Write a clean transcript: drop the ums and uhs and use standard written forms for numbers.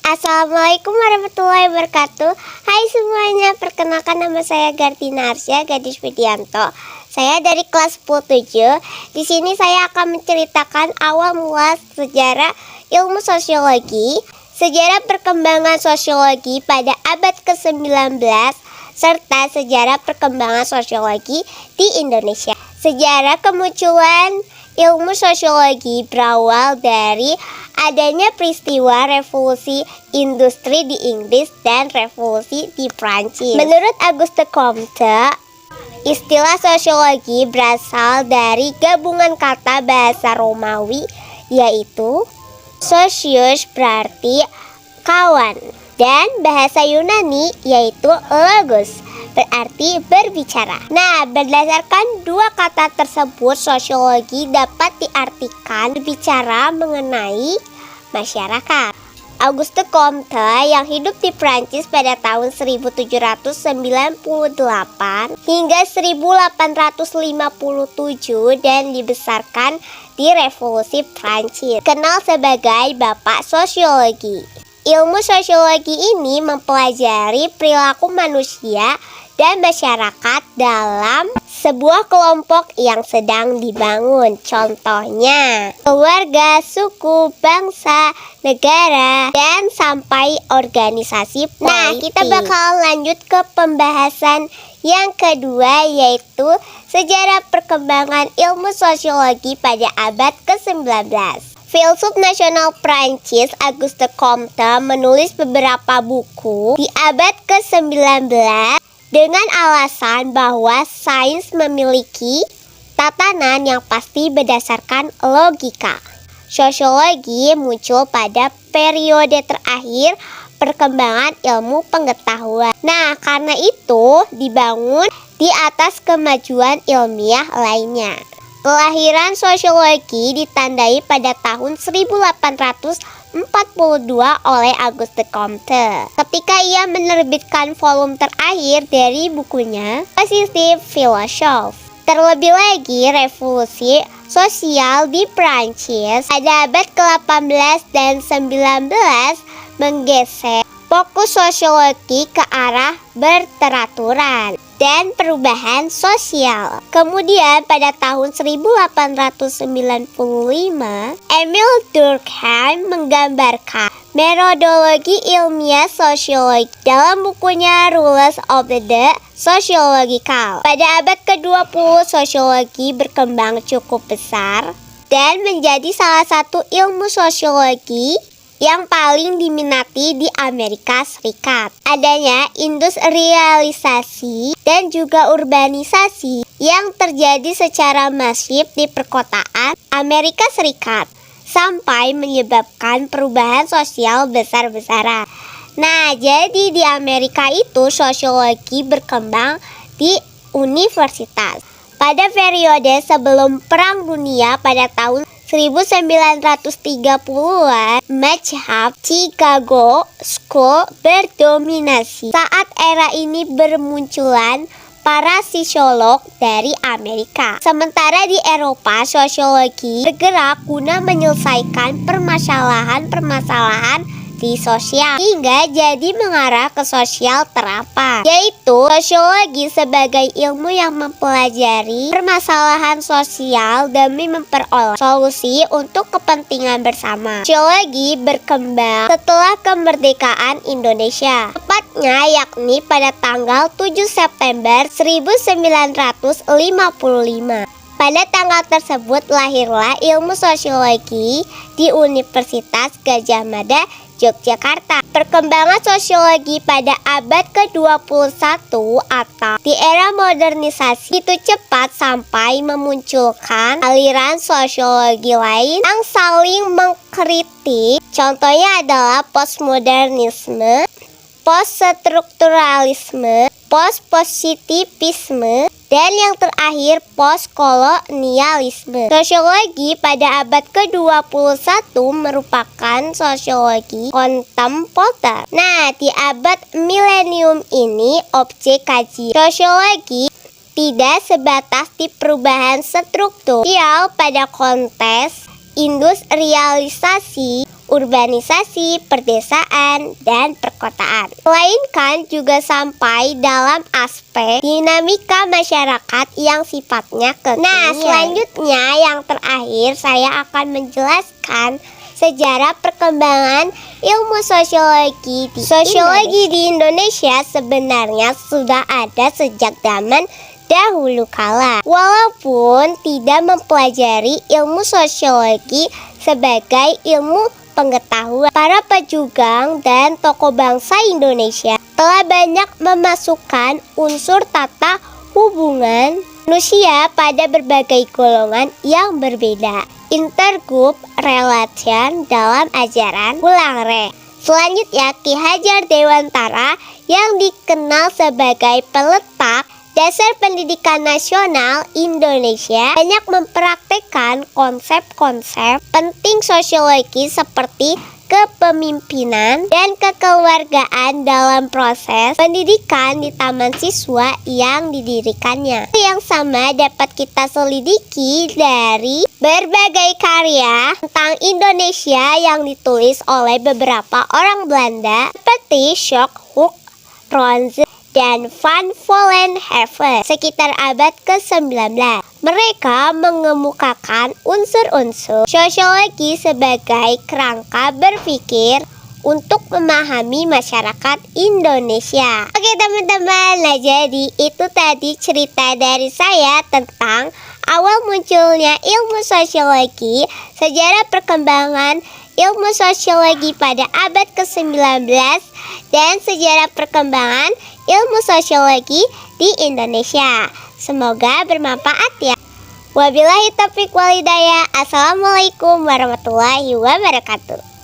Assalamualaikum warahmatullahi wabarakatuh. Hai semuanya, perkenalkan nama saya Gartina Arsya Gadis Widianto. Saya dari kelas 10-7. Di sini saya akan menceritakan awal mula sejarah ilmu sosiologi, sejarah perkembangan sosiologi pada abad ke-19, serta sejarah perkembangan sosiologi di Indonesia. Sejarah kemunculan ilmu sosiologi berawal dari adanya peristiwa revolusi industri di Inggris dan revolusi di Prancis. Menurut Auguste Comte, istilah sosiologi berasal dari gabungan kata bahasa Romawi, yaitu socius berarti kawan, dan bahasa Yunani yaitu logos berarti berbicara. Nah, berdasarkan dua kata tersebut, sosiologi dapat diartikan berbicara mengenai masyarakat. Auguste Comte yang hidup di Prancis pada tahun 1798 hingga 1857 dan dibesarkan di Revolusi Prancis, kenal sebagai Bapak Sosiologi. Ilmu sosiologi ini mempelajari perilaku manusia dan masyarakat dalam sebuah kelompok yang sedang dibangun. Contohnya, keluarga, suku, bangsa, negara, dan sampai organisasi politik. Nah, kita bakal lanjut ke pembahasan yang kedua, yaitu sejarah perkembangan ilmu sosiologi pada abad ke-19. Filsuf nasional Prancis Auguste Comte menulis beberapa buku di abad ke-19 dengan alasan bahwa sains memiliki tatanan yang pasti berdasarkan logika. Sosiologi muncul pada periode terakhir perkembangan ilmu pengetahuan. Nah, karena itu dibangun di atas kemajuan ilmiah lainnya. Kelahiran sosiologi ditandai pada tahun 1842 oleh Auguste Comte ketika ia menerbitkan volume terakhir dari bukunya Positive Philosophe. Terlebih lagi, revolusi sosial di Prancis pada abad ke-18 dan 19 menggeser fokus sosiologi ke arah berteraturan dan perubahan sosial. Kemudian pada tahun 1895, Emil Durkheim menggambarkan metodologi ilmiah sosiologi dalam bukunya Rules of the Sociological. Pada abad ke-20, sosiologi berkembang cukup besar dan menjadi salah satu ilmu sosiologi yang paling diminati di Amerika Serikat. Adanya industrialisasi dan juga urbanisasi yang terjadi secara masif di perkotaan Amerika Serikat sampai menyebabkan perubahan sosial besar-besaran. Nah, jadi di Amerika itu sosiologi berkembang di universitas. Pada periode sebelum Perang Dunia pada tahun 1930-an, mazhab Chicago School berdominasi. Saat era ini bermunculan para sosiolog dari Amerika. Sementara di Eropa, sosiologi bergerak guna menyelesaikan permasalahan-permasalahan di sosial hingga jadi mengarah ke sosial terapan, yaitu sosiologi sebagai ilmu yang mempelajari permasalahan sosial demi memperoleh solusi untuk kepentingan bersama. Sosiologi berkembang setelah kemerdekaan Indonesia, tepatnya yakni pada tanggal 7 September 1955. Pada tanggal tersebut lahirlah ilmu sosiologi di Universitas Gadjah Mada, Yogyakarta. Perkembangan sosiologi pada abad ke-21 atau di era modernisasi itu cepat sampai memunculkan aliran sosiologi lain yang saling mengkritik. Contohnya adalah postmodernisme, poststrukturalisme, postpositivisme, dan yang terakhir postkolonialisme. Sosiologi pada abad ke-21 merupakan sosiologi kontemporer. Nah, di abad milenium ini objek kaji sosiologi tidak sebatas di perubahan struktural pada konteks industrialisasi urbanisasi, perdesaan, dan perkotaan. Melainkan juga sampai dalam aspek dinamika masyarakat yang sifatnya kekinian. Nah, selanjutnya yang terakhir saya akan menjelaskan sejarah perkembangan ilmu sosiologi di Indonesia sebenarnya sudah ada sejak zaman dahulu kala. Walaupun tidak mempelajari ilmu sosiologi sebagai ilmu pengetahuan, para pejuang dan tokoh bangsa Indonesia telah banyak memasukkan unsur tata hubungan manusia pada berbagai golongan yang berbeda, intergroup relation, dalam ajaran Bulangre. Selanjutnya, Ki Hajar Dewantara yang dikenal sebagai peletak dasar pendidikan nasional Indonesia banyak mempraktekkan konsep-konsep penting sosiologi seperti kepemimpinan dan kekeluargaan dalam proses pendidikan di taman siswa yang didirikannya. Yang sama dapat kita selidiki dari berbagai karya tentang Indonesia yang ditulis oleh beberapa orang Belanda seperti Schoenhoek, Ronse, dan Van Vollenhoven sekitar abad ke-19. Mereka mengemukakan unsur-unsur sosiologi sebagai kerangka berpikir untuk memahami masyarakat Indonesia. Oke teman-teman, nah jadi itu tadi cerita dari saya tentang awal munculnya ilmu sosiologi, sejarah perkembangan ilmu sosiologi pada abad ke-19, dan sejarah perkembangan ilmu sosiologi di Indonesia. Semoga bermanfaat ya. Wabillahi taufiq wal hidayah. Assalamualaikum warahmatullahi wabarakatuh.